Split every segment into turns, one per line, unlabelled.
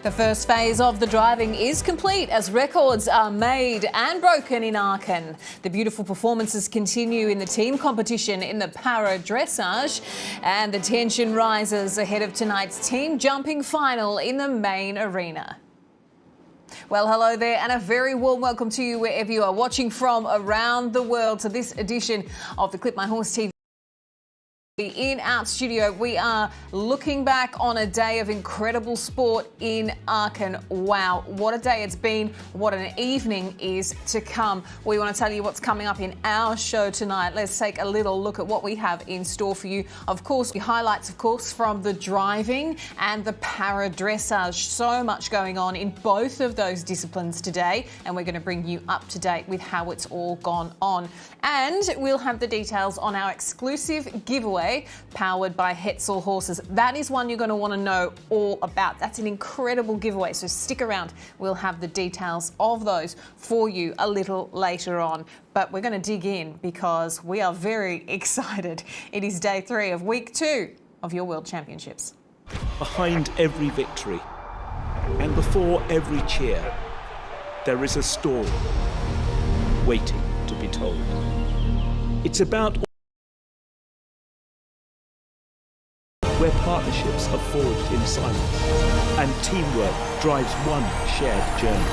The first phase of the driving is complete as records are made and broken in Aachen. The beautiful performances continue in the team competition in the para dressage, and the tension rises ahead of tonight's team jumping final in the main arena. Well, hello there and a very warm welcome to you wherever you are watching from around the world to this edition of the Clip My Horse TV. In our studio, we are looking back on a day of incredible sport in Aachen. Wow, what a day it's been, what an evening is to come. We want to tell you what's coming up in our show tonight. Let's take a little look at what we have in store for you. Of course, the highlights, of course, from the driving and the para dressage. So much going on in both of those disciplines today, and we're going to bring you up to date with how it's all gone on. And we'll have the details on our exclusive giveaway powered by Hetzel Horses. That is one you're going to want to know all about. That's an incredible giveaway, so stick around. We'll have the details of those for you a little later on. But we're going to dig in because we are very excited. It is day 3 of week 2 of your World Championships.
Behind every victory and before every cheer, there is a story waiting to be told. It's about where partnerships are forged in silence and teamwork drives one shared journey.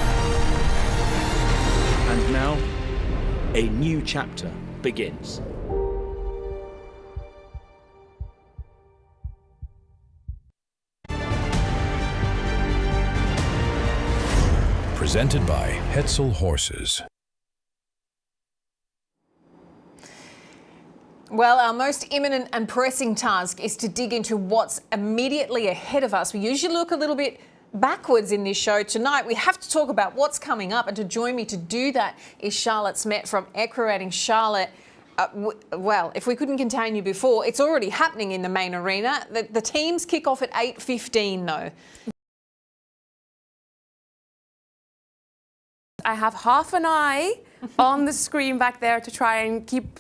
And now, a new chapter begins.
Presented by Hetzel Horses.
Well, our most imminent and pressing task is to dig into what's immediately ahead of us. We usually look a little bit backwards in this show. Tonight, we have to talk about what's coming up, and to join me to do that is Charlotte Smet from Ecruating. Charlotte, well, if we couldn't contain you before, it's already happening in the main arena. The teams kick off at 8:15 though.
I have half an eye on the screen back there to try and keep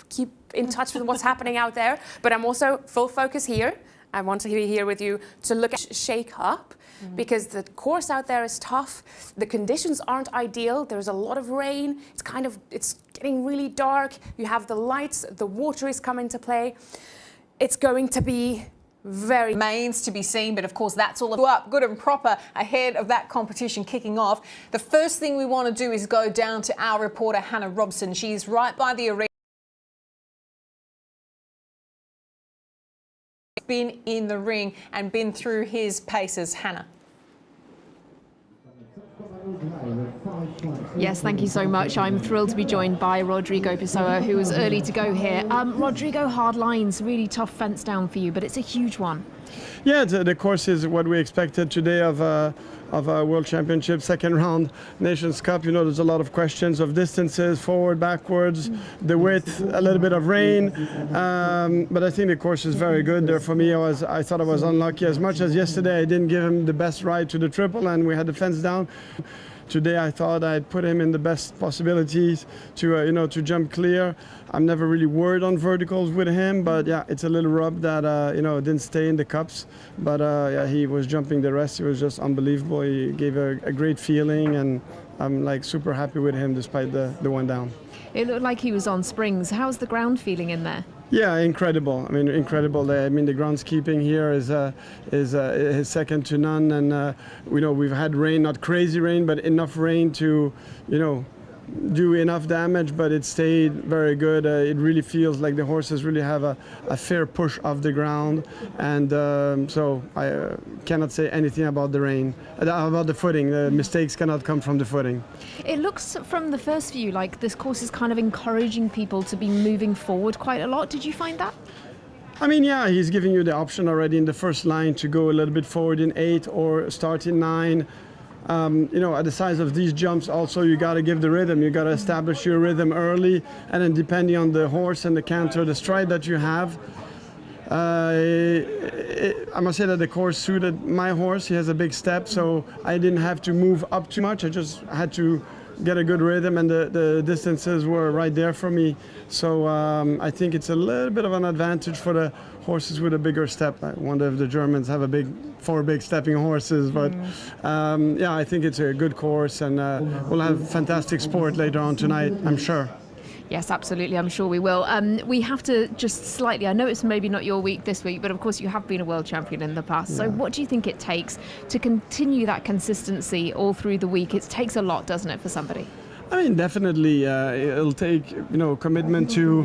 in touch with what's happening out there, but I'm also full focus here. I want to be here with you to look at shake up because the course out there is tough. The conditions aren't ideal. There's a lot of rain. It's getting really dark. You have the lights, the water is coming to play. It's going to be very
remains to be seen, but of course that's all up good and proper ahead of that competition kicking off. The first thing we want to do is go down to our reporter Hannah Robson. She's right by the arena. Been in the ring and been through his paces. Hannah.
Yes, thank you so much. I'm thrilled to be joined by Rodrigo Pessoa, who was early to go here. Rodrigo, hard lines, really tough fence down for you, but it's a huge one.
Yeah, the course is what we expected today of a World Championship, second round Nations Cup. You know, there's a lot of questions of distances, forward, backwards, the width, a little bit of rain. But I think the course is very good there for me. I thought I was unlucky. As much as yesterday I didn't give him the best ride to the triple and we had the fence down. Today I thought I'd put him in the best possibilities to to jump clear. I'm never really worried on verticals with him, but yeah, it's a little rub that didn't stay in the cups. But yeah, he was jumping the rest. He was just unbelievable. He gave a great feeling, and I'm like super happy with him despite the one down.
It looked like he was on springs. How's the ground feeling in there?
Yeah, incredible. I mean, incredible. I mean, the groundskeeping here is second to none. And we've had rain, not crazy rain, but enough rain to, do enough damage. But it stayed very good. It really feels like the horses really have a fair push off the ground. And so I cannot say anything about the rain, about the footing. The mistakes cannot come from the footing.
It looks from the first view like this course is kind of encouraging people to be moving forward quite a lot. Did you find that?
I mean, yeah, he's giving you the option already in the first line to go a little bit forward in 8 or start in 9. At the size of these jumps, also you got to give the rhythm. You got to establish your rhythm early, and then depending on the horse and the canter, the stride that you have. I must say that the course suited my horse. He has a big step, so I didn't have to move up too much. I just had to get a good rhythm, and the distances were right there for me. So I think it's a little bit of an advantage for the horses with a bigger step. I wonder if the Germans have four big stepping horses, but yeah, I think it's a good course, and we'll have fantastic sport later on tonight, I'm sure.
Yes, absolutely. I'm sure we will. We have to just slightly, I know it's maybe not your week this week, but of course you have been a world champion in the past. Yeah. So what do you think it takes to continue that consistency all through the week? It takes a lot, doesn't it, for somebody?
I mean, definitely it'll take, commitment to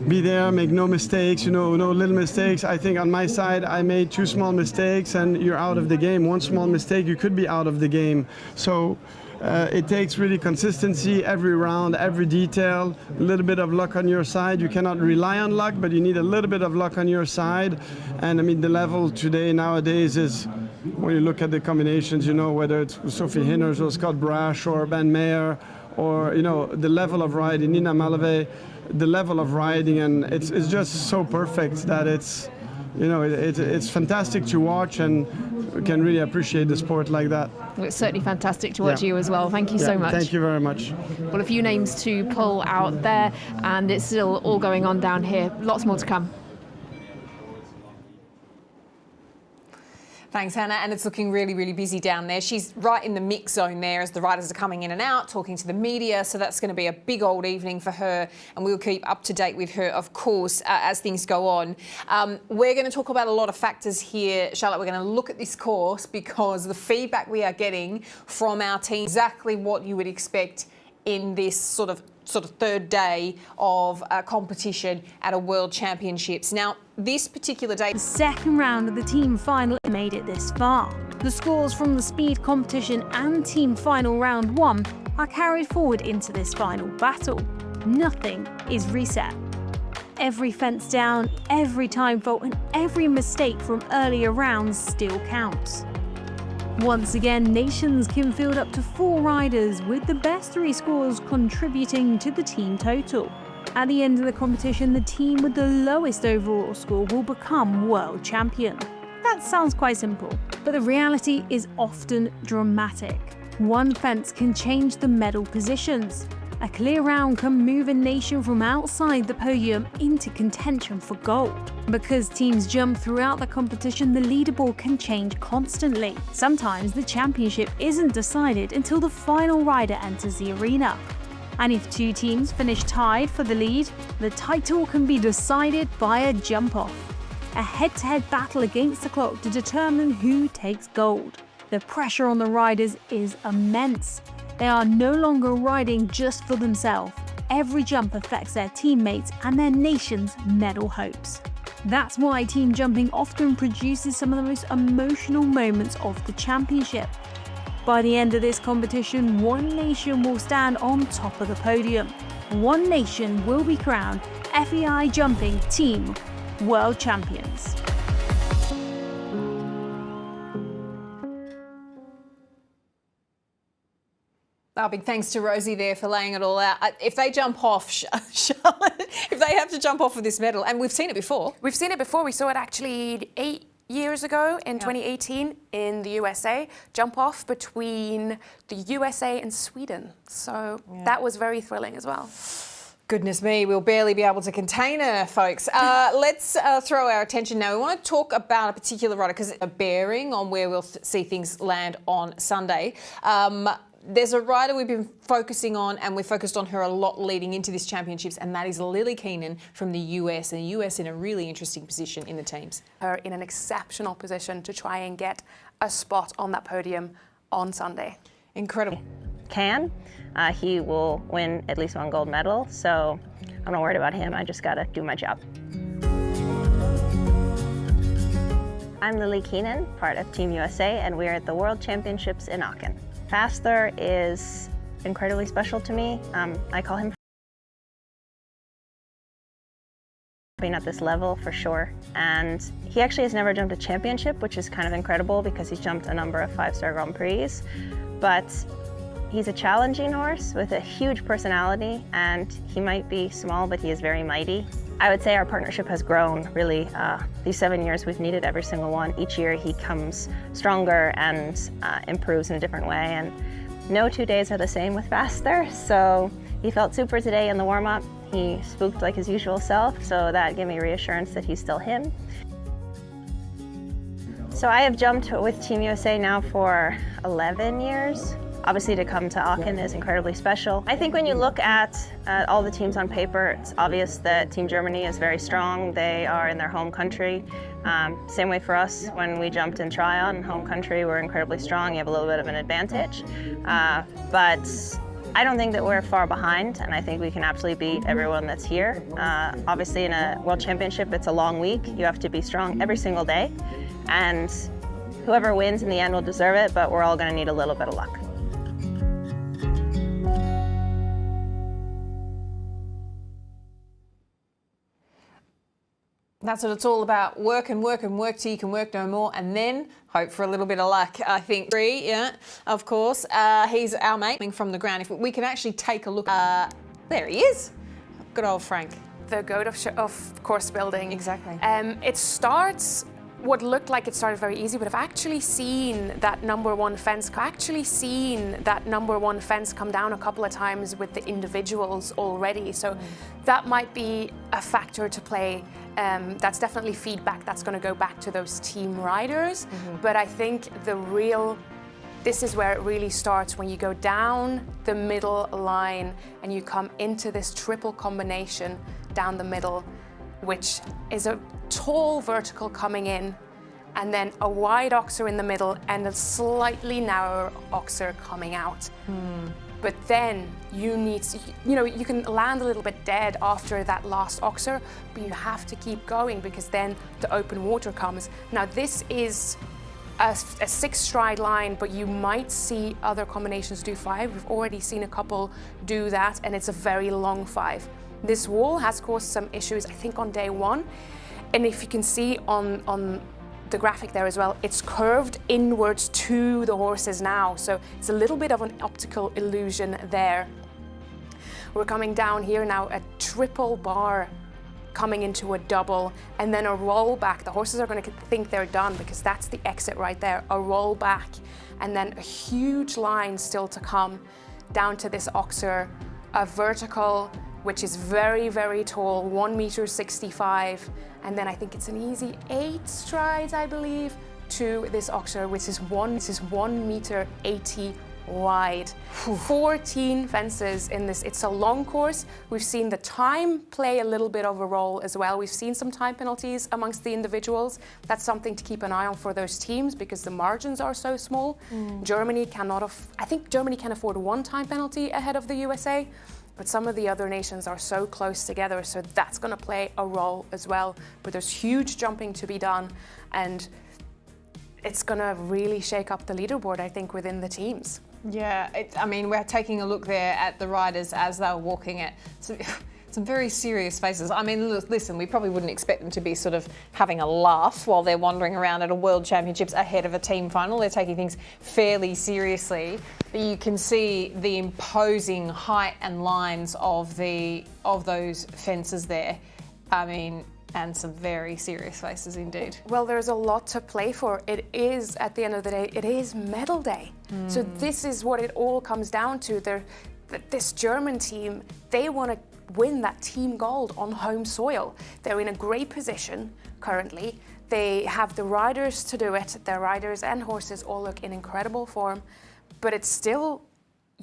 be there, make no mistakes, no little mistakes. I think on my side, I made 2 small mistakes and you're out of the game. 1 small mistake, you could be out of the game. So it takes really consistency every round, every detail, a little bit of luck on your side. You cannot rely on luck, but you need a little bit of luck on your side. And I mean, the level today, nowadays, is when you look at the combinations, whether it's Sophie Hinners or Scott Brash or Ben Mayer, or, the level of riding, Nina Malave, the level of riding, and it's just so perfect that it's fantastic to watch, and we can really appreciate the sport like that.
Well, it's certainly fantastic to watch you as well. Thank you so much.
Thank you very much.
Well, a few names to pull out there, and it's still all going on down here. Lots more to come.
Thanks, Hannah. And it's looking really, really busy down there. She's right in the mix zone there as the riders are coming in and out, talking to the media. So that's going to be a big old evening for her. And we'll keep up to date with her, of course, as things go on. We're going to talk about a lot of factors here, Charlotte. We're going to look at this course because the feedback we are getting from our team, exactly what you would expect in this sort of third day of competition at a World Championships. Now, this particular day,
the second round of the team final made it this far. The scores from the speed competition and team final round 1 are carried forward into this final battle. Nothing is reset. Every fence down, every time fault, and every mistake from earlier rounds still counts. Once again, nations can field up to 4 riders, with the best 3 scores contributing to the team total. At the end of the competition, the team with the lowest overall score will become world champion. That sounds quite simple, but the reality is often dramatic. One fence can change the medal positions. A clear round can move a nation from outside the podium into contention for gold. Because teams jump throughout the competition, the leaderboard can change constantly. Sometimes the championship isn't decided until the final rider enters the arena. And if 2 teams finish tied for the lead, the title can be decided by a jump-off. A head-to-head battle against the clock to determine who takes gold. The pressure on the riders is immense. They are no longer riding just for themselves. Every jump affects their teammates and their nation's medal hopes. That's why team jumping often produces some of the most emotional moments of the championship. By the end of this competition, one nation will stand on top of the podium. One nation will be crowned FEI Jumping Team World Champions.
Oh, big thanks to Rosie there for laying it all out. If they jump off, Charlotte, if they have to jump off with this medal, and we've seen it before.
We've seen it before. We saw it actually 8 years ago in 2018 in the USA, jump off between the USA and Sweden. So that was very thrilling as well.
Goodness me, we'll barely be able to contain her, folks. Let's throw our attention now. We want to talk about a particular rider because it's a bearing on where we'll see things land on Sunday. There's a rider we've been focusing on, and we focused on her a lot leading into this championships, and that is Lillie Keenan from the US, and the US in a really interesting position in the teams.
Her in an exceptional position to try and get a spot on that podium on Sunday.
Incredible.
He will win at least 1 gold medal, so I'm not worried about him. I just gotta do my job. I'm Lillie Keenan, part of Team USA, and we're at the World Championships in Aachen. Faster is incredibly special to me. I call him being at this level for sure. And he actually has never jumped a championship, which is kind of incredible because he's jumped a number of 5-star Grand Prix. But he's a challenging horse with a huge personality, and he might be small, but he is very mighty. I would say our partnership has grown, really. These 7 years, we've needed every single one. Each year he comes stronger and improves in a different way. And No 2 days are the same with faster, so he felt super today in the warm-up. He spooked like his usual self, so that gave me reassurance that he's still him. So I have jumped with Team USA now for 11 years. Obviously, to come to Aachen is incredibly special. I think when you look at all the teams on paper, it's obvious that Team Germany is very strong. They are in their home country. Same way for us, when we jumped in Tryon, home country, we're incredibly strong. You have a little bit of an advantage. But I don't think that we're far behind, and I think we can absolutely beat everyone that's here. Obviously, in a World Championship, it's a long week. You have to be strong every single day, and whoever wins in the end will deserve it, but we're all going to need a little bit of luck.
That's what it's all about. Work and work and work till you can work no more, and then hope for a little bit of luck. I think yeah, of course. He's our mate from the ground. If we can actually take a look, there he is. Good old Frank.
The goat of course building.
Exactly.
It starts. What looked like it started very easy, but I've actually seen that number one fence come down a couple of times with the individuals already. So that might be a factor to play. That's definitely feedback that's going to go back to those team riders. But I think this is where it really starts, when you go down the middle line and you come into this triple combination down the middle, which is a tall vertical coming in, and then a wide oxer in the middle and a slightly narrower oxer coming out. But then you need, you can land a little bit dead after that last oxer, but you have to keep going because then the open water comes. Now this is a 6-stride line, but you might see other combinations do 5. We've already seen a couple do that, and it's a very long 5. This wall has caused some issues, I think, on day 1. And if you can see on the graphic there as well, it's curved inwards to the horses now. So it's a little bit of an optical illusion there. We're coming down here now, a triple bar coming into a double, and then a roll back. The horses are going to think they're done because that's the exit right there, a roll back, and then a huge line still to come down to this oxer, a vertical, which is very, very tall, 1.65 meters, and then I think it's an easy 8 strides, I believe, to this oxer, which is 1.80 meters wide. 14 fences in this. It's a long course. We've seen the time play a little bit of a role as well. We've seen some time penalties amongst the individuals. That's something to keep an eye on for those teams because the margins are so small. Germany I think Germany can afford 1 time penalty ahead of the USA. But some of the other nations are so close together, so that's going to play a role as well. But there's huge jumping to be done, and it's going to really shake up the leaderboard, I think, within the teams.
Yeah, I mean, we're taking a look there at the riders as they're walking at some very serious faces. I mean, listen, we probably wouldn't expect them to be sort of having a laugh while they're wandering around at a World Championships ahead of a team final. They're taking things fairly seriously. But you can see the imposing height and lines of those fences there. I mean, and some very serious faces indeed.
Well, there's a lot to play for. It is, at the end of the day, it is medal day. So this is what it all comes down to. This German team, they want to win that team gold on home soil. They're in a great position currently. They have the riders to do it. Their riders and horses all look in incredible form, but it's still,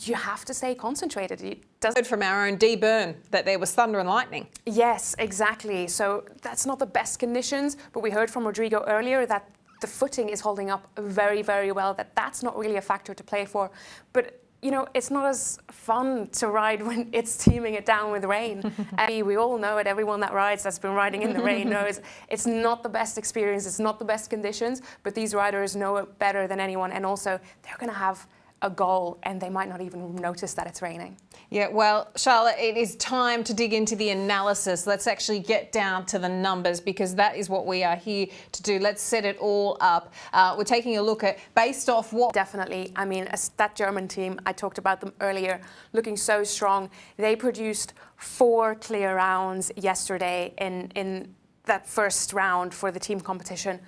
you have to stay concentrated.
Heard from our own D. Byrne that there was thunder and lightning.
Yes, exactly. So that's not the best conditions, but we heard from Rodrigo earlier that the footing is holding up very, very well, that's not really a factor to play for. But it's not as fun to ride when it's teaming it down with rain. And we all know it, everyone that rides that's been riding in the rain knows it's not the best experience, it's not the best conditions, but these riders know it better than anyone, and also they're going to have a goal and they might not even notice that it's raining.
Yeah, well, Charlotte, it is time to dig into the analysis. Let's actually get down to the numbers because that is what we are here to do. Let's set it all up. We're taking a look at, based off what...
Definitely. I mean, that German team, I talked about them earlier, looking so strong. They produced 4 clear rounds yesterday in that first round for the team competition.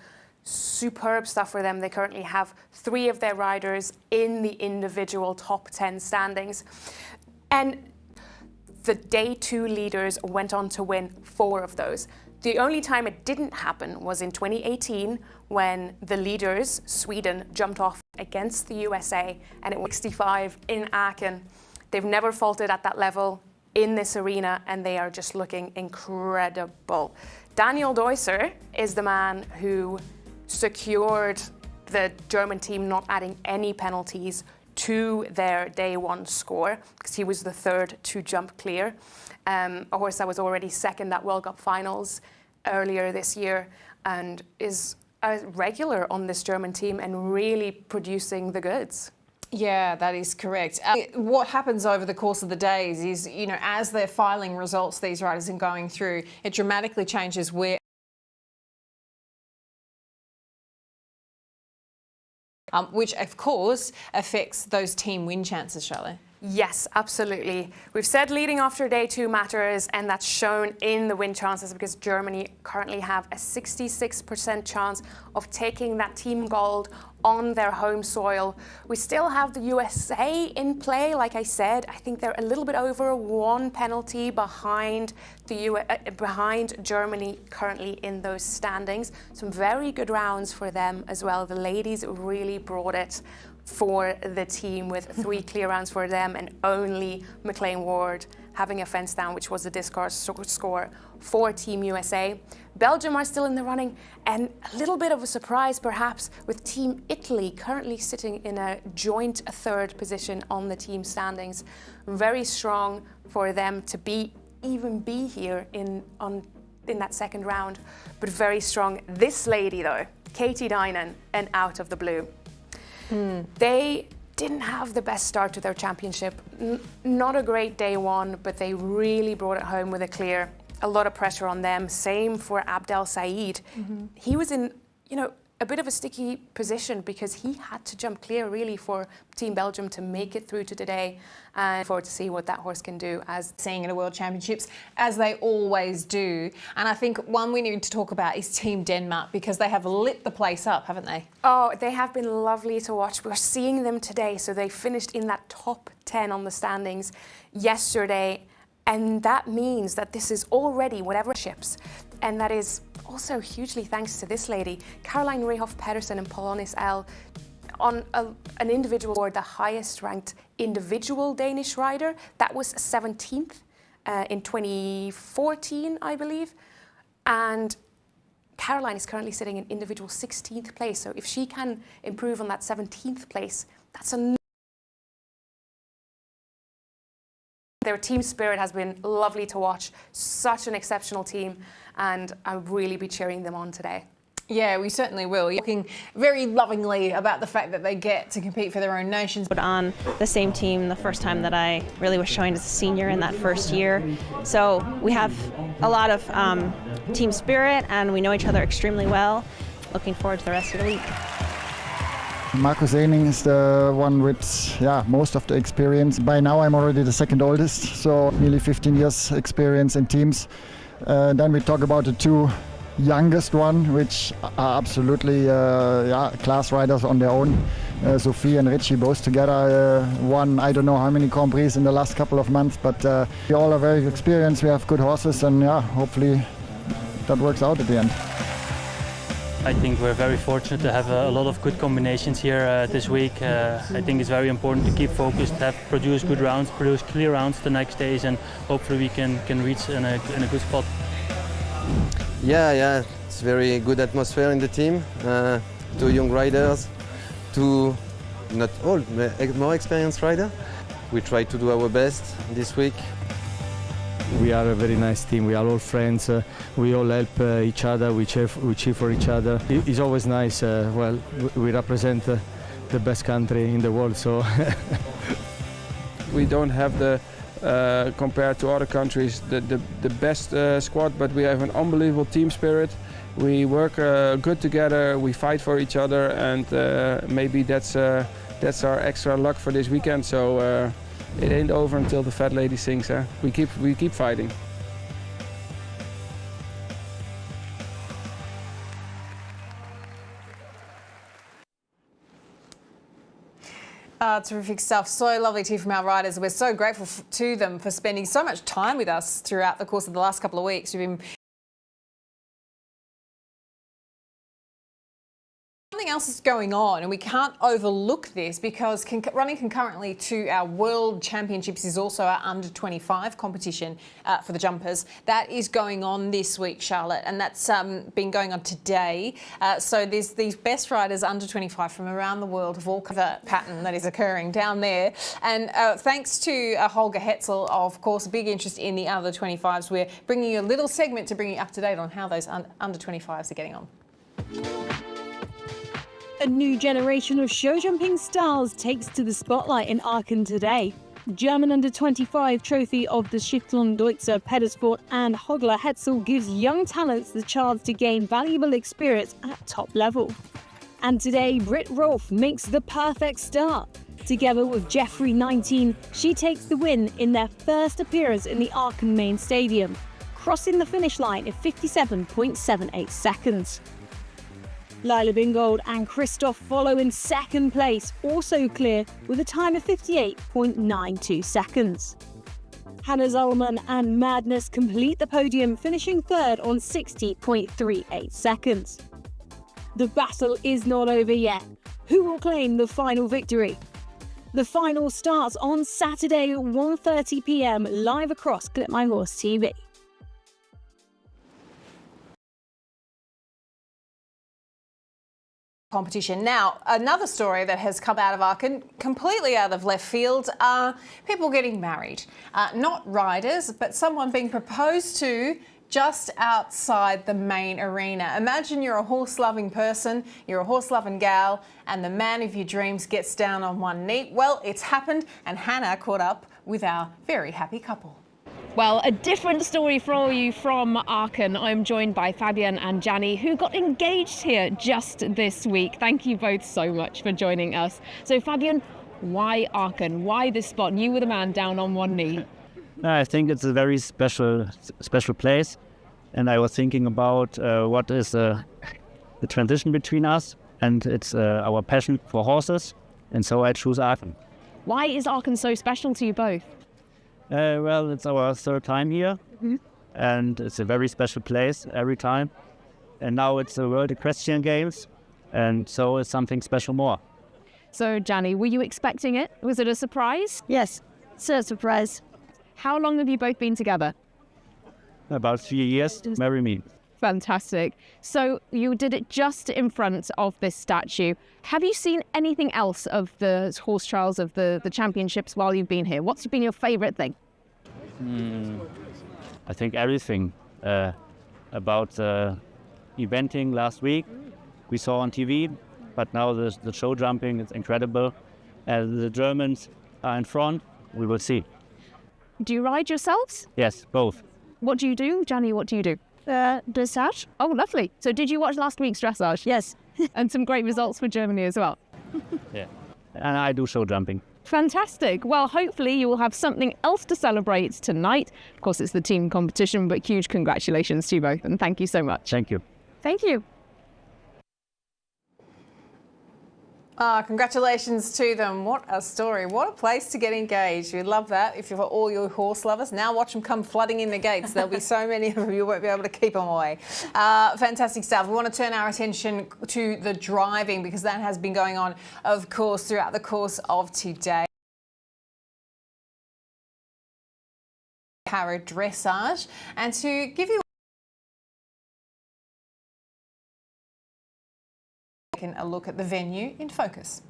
superb stuff for them. They currently have 3 of their riders in the individual top 10 standings. And the day 2 leaders went on to win 4 of those. The only time it didn't happen was in 2018 when the leaders, Sweden, jumped off against the USA and it was 65 in Aachen. They've never faltered at that level in this arena and they are just looking incredible. Daniel Deusser is the man who secured the German team not adding any penalties to their day 1 score because he was the 3rd to jump clear. A horse that was already 2nd at World Cup finals earlier this year and is a regular on this German team and really producing the goods.
Yeah, that is correct. What happens over the course of the days is, you know, as they're filing results, these riders are going through, it dramatically changes where which of course affects those team win chances, Charlotte.
Yes, absolutely. We've said leading after day 2 matters, and that's shown in the win chances because Germany currently have a 66% chance of taking that team gold on their home soil. We still have the USA in play, like I said. I think they're a little bit over 1 penalty behind behind Germany currently in those standings. Some very good rounds for them as well. The ladies really brought it for the team with 3 clear rounds for them and only McLean Ward having a fence down, which was a discard score for Team USA. Belgium are still in the running, and a little bit of a surprise perhaps with Team Italy currently sitting in a joint 3rd position on the team standings. Very strong for them to even be here in that 2nd round, but very strong. This lady though, Katie Dynan, and Out of the Blue. They didn't have the best start to their championship. Not a great day 1, but they really brought it home with a clear. A lot of pressure on them. Same for Abdel Said. He was in, you know, a bit of a sticky position because he had to jump clear really for Team Belgium to make it through to today. And forward to see what that horse can do as
seeing at a World Championships, as they always do. And I think one we need to talk about is Team Denmark because they have lit the place up, haven't they?
Oh, they have been lovely to watch. We're seeing them today. So they finished in that top 10 on the standings yesterday. And that means that this is already whatever ships. And that is also hugely thanks to this lady, Caroline Rehoff Pedersen and Polonis L, on an individual award, the highest ranked individual Danish rider. That was 17th in 2014, I believe. And Caroline is currently sitting in individual 16th place. So if she can improve on that 17th place, that's a Their team spirit has been lovely to watch. Such an exceptional team, and I'll really be cheering them on today.
Yeah, we certainly will. You're talking very lovingly about the fact that they get to compete for their own nations.
But on the same team the first time that I really was showing as a senior in that first year. So we have a lot of team spirit and we know each other extremely well. Looking forward to the rest of the week.
Markus Ening is the one with most of the experience. By now I'm already the 2nd oldest, so nearly 15 years experience in teams. Then we talk about the 2 youngest one, which are absolutely class riders on their own. Sophie and Richie both together won I don't know how many Grand Prix in the last couple of months, but we all are very experienced, we have good horses, and hopefully that works out at the end.
I think we're very fortunate to have a lot of good combinations here this week. I think it's very important to keep focused, produce good rounds, produce clear rounds the next days, and hopefully we can reach in a good spot.
Yeah, it's very good atmosphere in the team. 2 young riders, 2 not old, but more experienced riders. We try to do our best this week.
We are a very nice team. We are all friends. We all help each other. We cheer for each other. It's always nice. Well, we represent the best country in the world, so.
We don't have the compared to other countries the best squad, but we have an unbelievable team spirit. We work good together. We fight for each other, and maybe that's our extra luck for this weekend. So. It ain't over until the fat lady sings. We keep fighting.
Terrific stuff. So lovely to hear from our riders. We're so grateful to them for spending so much time with us throughout the course of the last couple of weeks. We've been something else is going on, and we can't overlook this because running concurrently to our World Championships is also our under-25 competition for the jumpers. That is going on this week, Charlotte, and that's been going on today. So there's these best riders under-25 from around the world of all the pattern that is occurring down there. And thanks to Holger Hetzel, of course, a big interest in the under-25s. We're bringing you a little segment to bring you up to date on how those under-25s are getting on.
A new generation of show jumping stars takes to the spotlight in Aachen today. German under-25 trophy of the Schifflon Deutzer Pedersport and Holger Hetzel gives young talents the chance to gain valuable experience at top level. And today, Britt Rolfe makes the perfect start. Together with Jeffrey 19, she takes the win in their first appearance in the Aachen main stadium, crossing the finish line in 57.78 seconds. Lila Bingold and Christoph follow in second place, also clear with a time of 58.92 seconds. Hannah Zolman and Madness complete the podium, finishing third on 60.38 seconds. The battle is not over yet. Who will claim the final victory? The final starts on Saturday at 1:30 p.m. live across Clip My Horse TV.
Competition. Now, another story that has come out of Aachen, completely out of left field, are people getting married. Not riders, but someone being proposed to just outside the main arena. Imagine you're a horse-loving person, you're a horse-loving gal, and the man of your dreams gets down on one knee. Well, it's happened, and Hannah caught up with our very happy couple.
Well, a different story for you from Aachen. I'm joined by Fabian and Gianni, who got engaged here just this week. Thank you both so much for joining us. So, Fabian, why Aachen? Why this spot? You were the man down on one knee.
I think it's a very special place, and I was thinking about what is the transition between us, and it's our passion for horses, and so I choose Aachen.
Why is Aachen so special to you both?
Well, it's our third time here, and it's a very special place every time. And now it's the World Equestrian Games, and so it's something special more.
So, Gianni, were you expecting it? Was it a surprise?
Yes, it's a surprise.
How long have you both been together?
About 3 years, marry me.
Fantastic. So you did it just in front of this statue. Have you seen anything else of the horse trials, of the championships while you've been here? What's been your favourite thing?
I think everything. About the eventing last week, we saw on TV, but now the show jumping is incredible. The Germans are in front, we will see.
Do you ride yourselves?
Yes, both.
What do you do? Gianni, what do you do?
Dressage.
Oh, lovely. So did you watch last week's dressage?
Yes.
And some great results for Germany as well.
Yeah. And I do show jumping.
Fantastic. Well, hopefully you will have something else to celebrate tonight. Of course, it's the team competition, but huge congratulations to you both, and thank you so much.
Thank you.
Thank you.
Congratulations to them. What a story. What a place to get engaged. We love that. If you're all your horse lovers, now watch them come flooding in the gates. There'll be so many of them, you won't be able to keep them away. Fantastic stuff. We want to turn our attention to the driving because that has been going on, of course, throughout the course of today. Para dressage. And to give you a look at the venue in focus.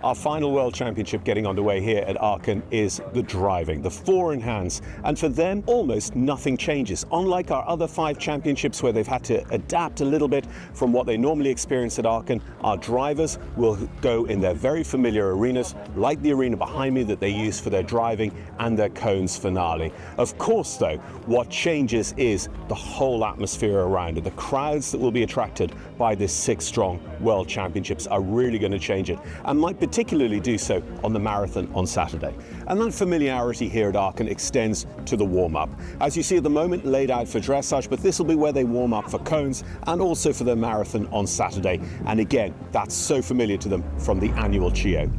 Our final World Championship getting underway here at Aachen is the driving, the four in hands. And for them, almost nothing changes. Unlike our other 5 championships where they've had to adapt a little bit from what they normally experience at Aachen, our drivers will go in their very familiar arenas, like the arena behind me that they use for their driving and their cones finale. Of course, though, what changes is the whole atmosphere around it. The crowds that will be attracted by this 6-strong World Championships are really going to change it and might particularly do so on the marathon on Saturday. And that familiarity here at Aachen extends to the warm-up. As you see at the moment, laid out for dressage, but this will be where they warm up for cones and also for their marathon on Saturday. And again, that's so familiar to them from the annual CEO.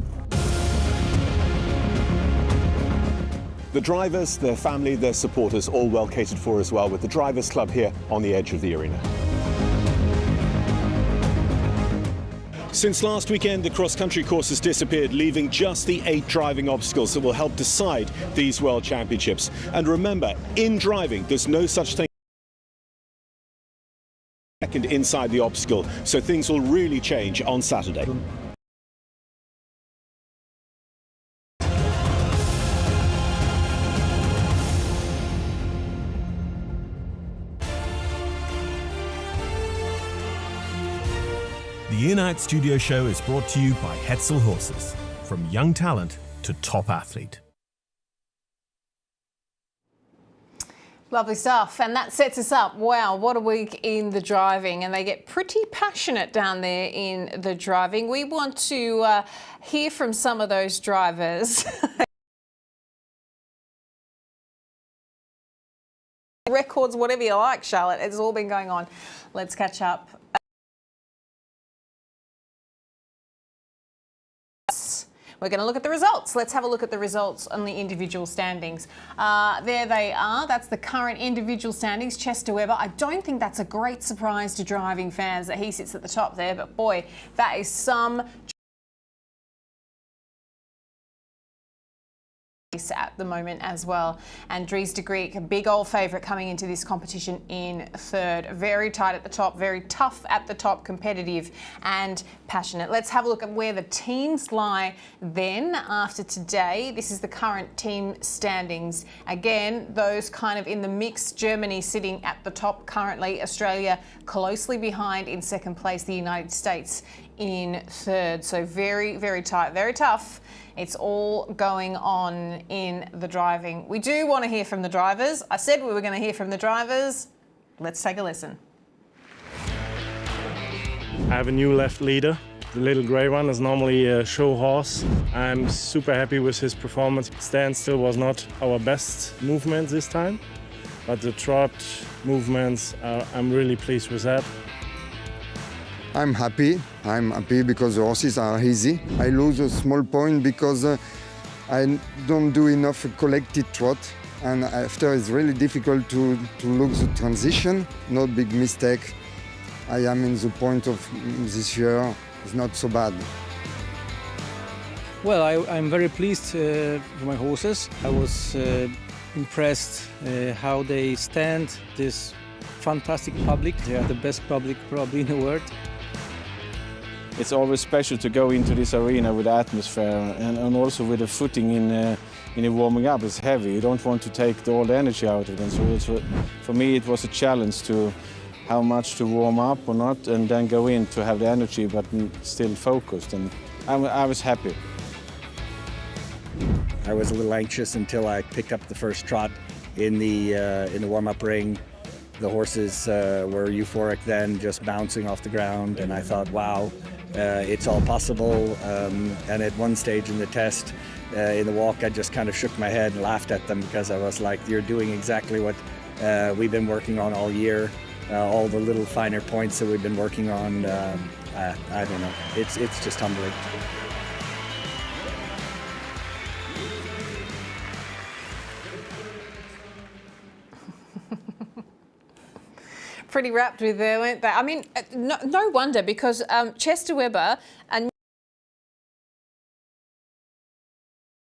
The drivers, their family, their supporters, all well catered for as well, with the Drivers' Club here on the edge of the arena. Since last weekend, the cross-country course has disappeared, leaving just the 8 driving obstacles that will help decide these World Championships. And remember, in driving, there's no such thing second inside the obstacle, so things will really change on Saturday.
The In-Out Studio Show is brought to you by Hetzel Horses. From young talent to top athlete.
Lovely stuff, and that sets us up. Wow, what a week in the driving, and they get pretty passionate down there in the driving. We want to hear from some of those drivers. Records, whatever you like, Charlotte, it's all been going on. Let's catch up. We're going to look at the results. Let's have a look at the results on the individual standings. There they are. That's the current individual standings. Chester Webber, I don't think that's a great surprise to driving fans that he sits at the top there, but boy, that is some at the moment as well. And Dries de Griek, a big old favourite coming into this competition in third. Very tight at the top, very tough at the top, competitive and passionate. Let's have a look at where the teams lie then after today. This is the current team standings. Again, those kind of in the mix. Germany sitting at the top currently. Australia closely behind in second place. The United States in third. So very, very tight, very tough. It's all going on in the driving. We do want to hear from the drivers. I said we were going to hear from the drivers. Let's take a listen.
I have a new left leader. The little grey one is normally a show horse. I'm super happy with his performance. Standstill was not our best movement this time, but the trot movements, I'm really pleased with that.
I'm happy because the horses are easy. I lose a small point because I don't do enough collected trot, and after it's really difficult to look the transition. No big mistake. I am in the point of this year. It's not so bad.
Well, I'm very pleased with my horses. I was impressed how they stand this fantastic public. They are the best public probably in the world.
It's always special to go into this arena with the atmosphere and also with the footing in a warming up. It's heavy. You don't want to take all the energy out of it. So for me, it was a challenge to how much to warm up or not, and then go in to have the energy but still focused. And I was happy.
I was a little anxious until I picked up the first trot in the warm-up ring. The horses were euphoric then, just bouncing off the ground, and I thought, wow, it's all possible. And at one stage in the test, in the walk, I just kind of shook my head and laughed at them because I was like, you're doing exactly what we've been working on all year, all the little finer points that we've been working on. I don't know, it's just humbling.
Pretty wrapped with there, weren't they? I mean, no wonder, because Chester Webber and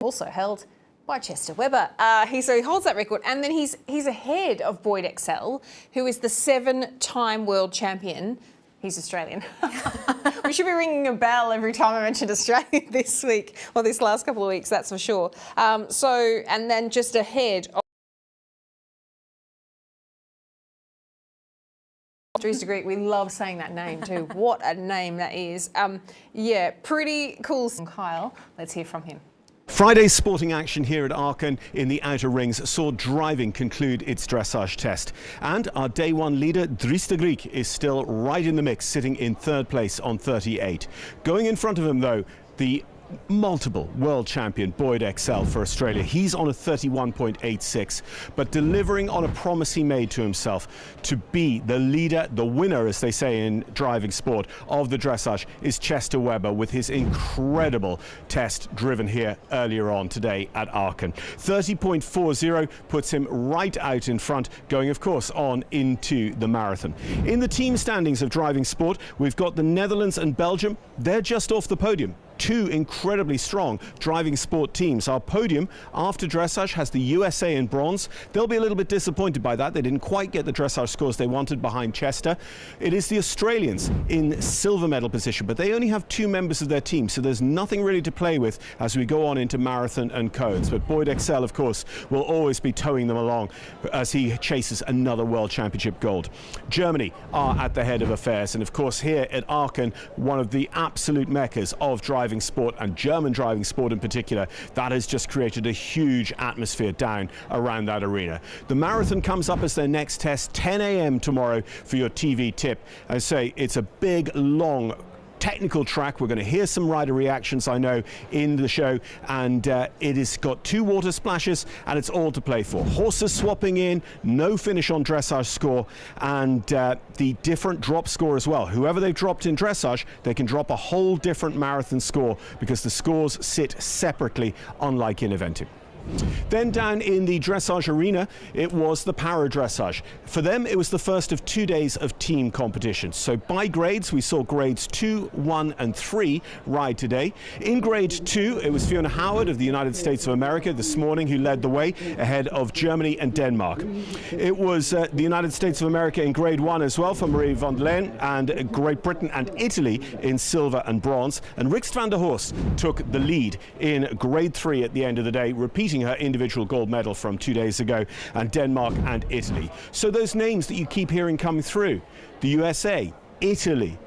also held by Chester Webber. So he holds that record, and then he's ahead of Boyd Excel, who is the 7-time world champion. He's Australian. We should be ringing a bell every time I mention Australia this week, or this last couple of weeks, that's for sure. And then just ahead of Dries de Griek, we love saying that name too. What a name that is. Yeah, pretty cool. Kyle, let's hear from him.
Friday's sporting action here at Aachen in the outer rings saw driving conclude its dressage test. And our day one leader, Dries de Griek, is still right in the mix, sitting in third place on 38. Going in front of him, though, the multiple world champion Boyd Excel for Australia. He's on a 31.86, but delivering on a promise he made to himself to be the leader, the winner, as they say in driving sport, of the dressage is Chester Webber with his incredible test driven here earlier on today at Aachen. 30.40 puts him right out in front, going of course on into the marathon. In the team standings of driving sport, we've got the Netherlands and Belgium. They're just off the podium. Two incredibly strong driving sport teams. Our podium after dressage has the USA in bronze. They'll be a little bit disappointed by that. They didn't quite get the dressage scores they wanted behind Chester. It is the Australians in silver medal position, but they only have 2 members of their team, so there's nothing really to play with as we go on into marathon and cones. But Boyd Excel, of course, will always be towing them along as he chases another World Championship gold. Germany are at the head of affairs, and of course here at Aachen, one of the absolute meccas of driving sport, and German driving sport in particular, that has just created a huge atmosphere down around that arena. The marathon comes up as their next test, 10 a.m. tomorrow for your TV tip. I say it's a big, long, technical track. We're going to hear some rider reactions, I know, in the show, and it has got 2 water splashes and it's all to play for. Horses swapping in, no finish on dressage score, and the different drop score as well. Whoever they've dropped in dressage, they can drop a whole different marathon score because the scores sit separately, unlike in eventing. Then down in the dressage arena, it was the para dressage. For them, it was the first of 2 days of team competition. So by grades, we saw grades 2, 1 and 3 ride today. In grade 2, it was Fiona Howard of the United States of America this morning who led the way ahead of Germany and Denmark. It was the United States of America in grade 1 as well for Marie van der Leyen, and Great Britain and Italy in silver and bronze. And Rikst van der Horst took the lead in grade 3 at the end of the day, repeating her individual gold medal from 2 days ago, and Denmark and Italy. So those names that you keep hearing coming through, the USA, Italy,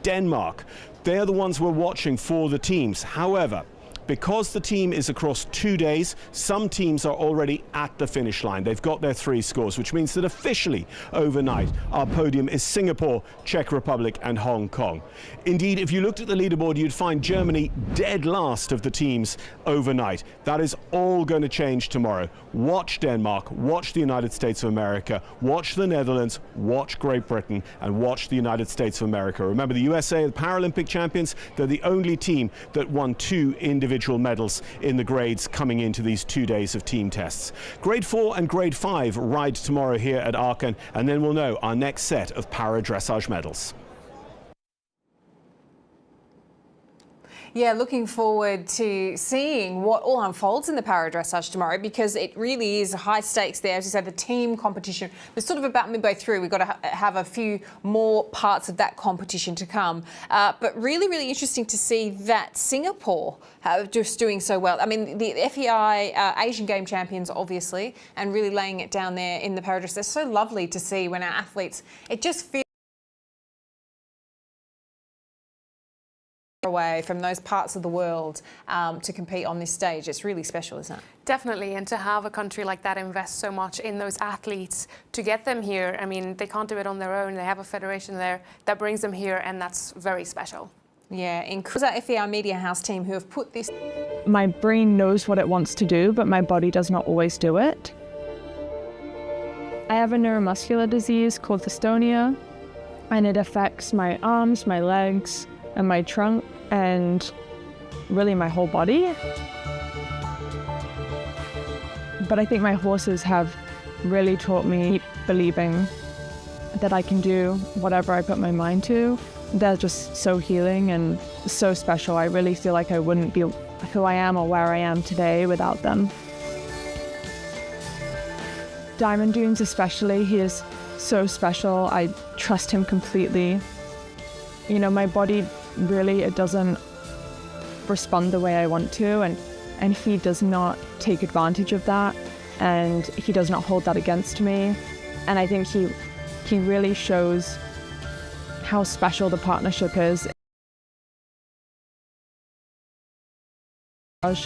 Denmark, they are the ones we're watching for the teams. However, because the team is across 2 days, some teams are already at the finish line. They've got their 3 scores, which means that officially overnight our podium is Singapore, Czech Republic and Hong Kong. Indeed, if you looked at the leaderboard, you'd find Germany dead last of the teams overnight. That is all going to change tomorrow. Watch Denmark, watch the United States of America, watch the Netherlands, watch Great Britain and watch the United States of America. Remember, the USA are the Paralympic champions. They're the only team that won 2 individual medals in the grades coming into these 2 days of team tests. Grade 4 and grade 5 ride tomorrow here at Aachen, and then we'll know our next set of para dressage medals.
Yeah, looking forward to seeing what all unfolds in the para dressage tomorrow, because it really is high stakes there. As you said, the team competition was sort of about midway through. We've got to have a few more parts of that competition to come. But really, really interesting to see that Singapore just doing so well. I mean, the FEI Asian Game champions, obviously, and really laying it down there in the para dress. They're so lovely to see when our athletes, it just feels away from those parts of the world to compete on this stage. It's really special, isn't it?
Definitely, and to have a country like that invest so much in those athletes to get them here. I mean, they can't do it on their own. They have a federation there that brings them here, and that's very special.
Yeah, includes our FEI Media House team who have put this.
My brain knows what it wants to do, but my body does not always do it. I have a neuromuscular disease called dystonia, and it affects my arms, my legs, and my trunk, and really my whole body. But I think my horses have really taught me keep believing that I can do whatever I put my mind to. They're just so healing and so special. I really feel like I wouldn't be who I am or where I am today without them. Diamond Dunes especially, he is so special. I trust him completely. You know, my body really, it doesn't respond the way I want to, and he does not take advantage of that, and he does not hold that against me. And I think he really shows how special the partnership is.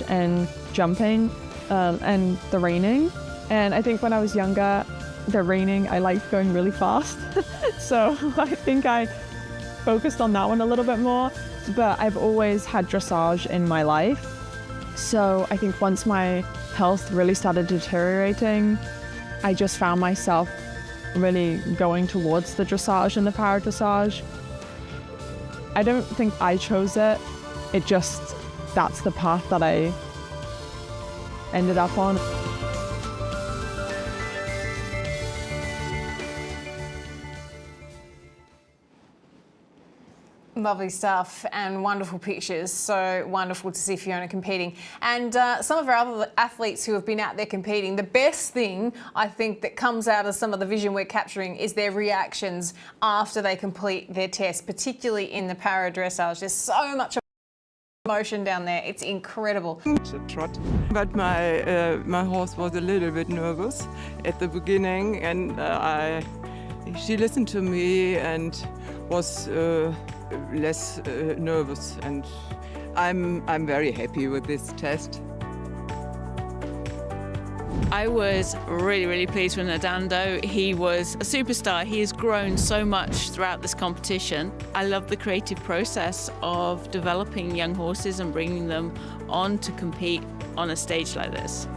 And jumping and the reining. And I think when I was younger, the reining, I liked going really fast. So I think I focused on that one a little bit more. but I've always had dressage in my life. So I think once my health really started deteriorating, I just found myself really going towards the dressage and the para dressage. I don't think I chose it. It just, that's the path that I ended up on.
Lovely stuff and wonderful pictures. So wonderful to see Fiona competing. And some of our other athletes who have been out there competing, the best thing I think that comes out of some of the vision we're capturing is their reactions after they complete their test, particularly in the para dressage. There's so much emotion down there. It's incredible.
But my horse was a little bit nervous at the beginning, and she listened to me and was less nervous, and I'm very happy with this test.
I was really pleased with Nadando. He was a superstar. He has grown so much throughout this competition. I love the creative process of developing young horses and bringing them on to compete on a stage like this.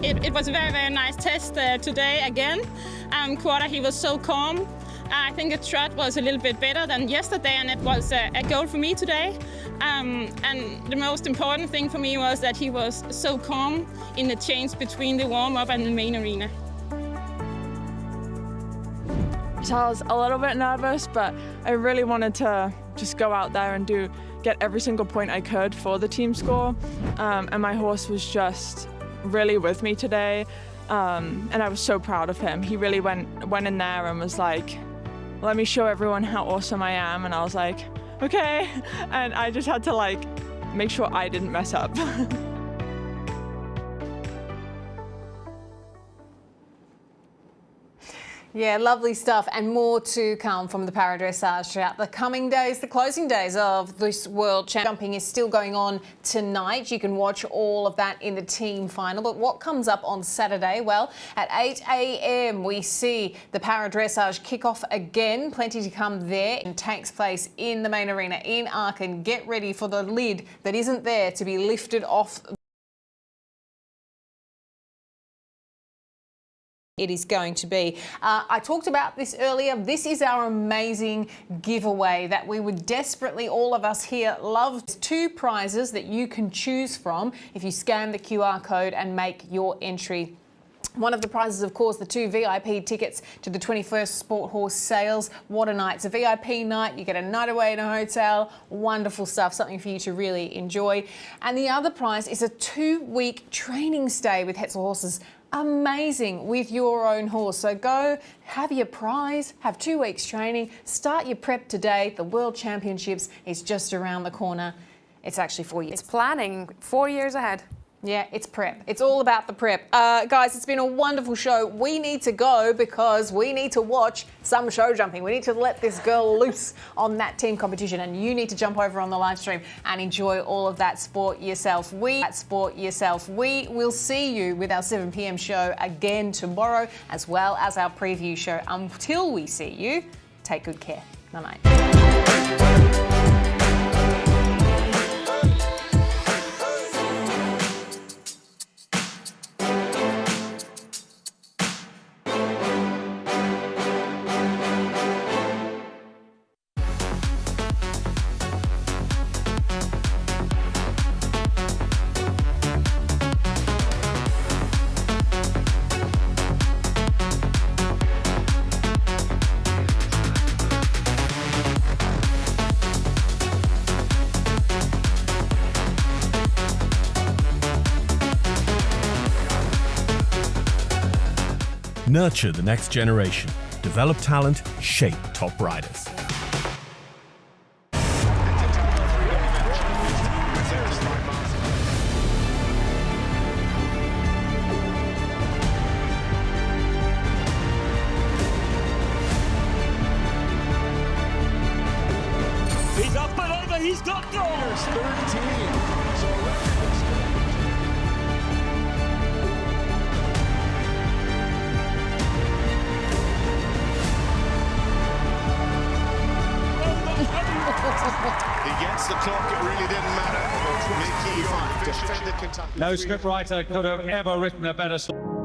It was a very nice test today again. Quarter, he was so calm. I think the trot was a little bit better than yesterday, and it was a goal for me today. And the most important thing for me was that he was so calm in the change between the warm-up and the main arena.
So I was a little bit nervous, but I really wanted to just go out there and get every single point I could for the team score. And my horse was just really with me today. And I was so proud of him. He really went in there and was like, let me show everyone how awesome I am. And I was like, okay. And I just had to make sure I didn't mess up.
Yeah, lovely stuff, and more to come from the para dressage throughout the coming days. The closing days of this World Jumping is still going on tonight. You can watch all of that in the team final. But what comes up on Saturday? Well, at 8 a.m. we see the para dressage kick off again. Plenty to come there. It takes place in the main arena in Aachen. Get ready for the lid that isn't there to be lifted off. It is going to be. I talked about this earlier. This is our amazing giveaway that we would desperately, all of us here, love. 2 prizes that you can choose from if you scan the QR code and make your entry. One of the prizes, of course, the 2 VIP tickets to the 21st Sport Horse Sales. What a night. It's a VIP night. You get a night away in a hotel. Wonderful stuff. Something for you to really enjoy. And the other prize is a 2-week training stay with Hetzel Horses. Amazing with your own horse. So go have your prize, have 2 weeks training, start your prep today. The World Championships is just around the corner. It's actually 4 years.
It's planning 4 years ahead.
Yeah, it's prep. It's all about the prep. Guys, it's been a wonderful show. We need to go because we need to watch some show jumping. We need to let this girl loose on that team competition, and you need to jump over on the live stream and enjoy all of that sport yourself. We will see you with our 7 p.m. show again tomorrow, as well as our preview show. Until we see you, take good care. Night-night.
Nurture the next generation. Develop talent, shape top riders.
He's up and over, he's got goals! 13.
Against the clock, it really didn't matter. Mickey defended Kentucky.
No scriptwriter could have ever written a better story.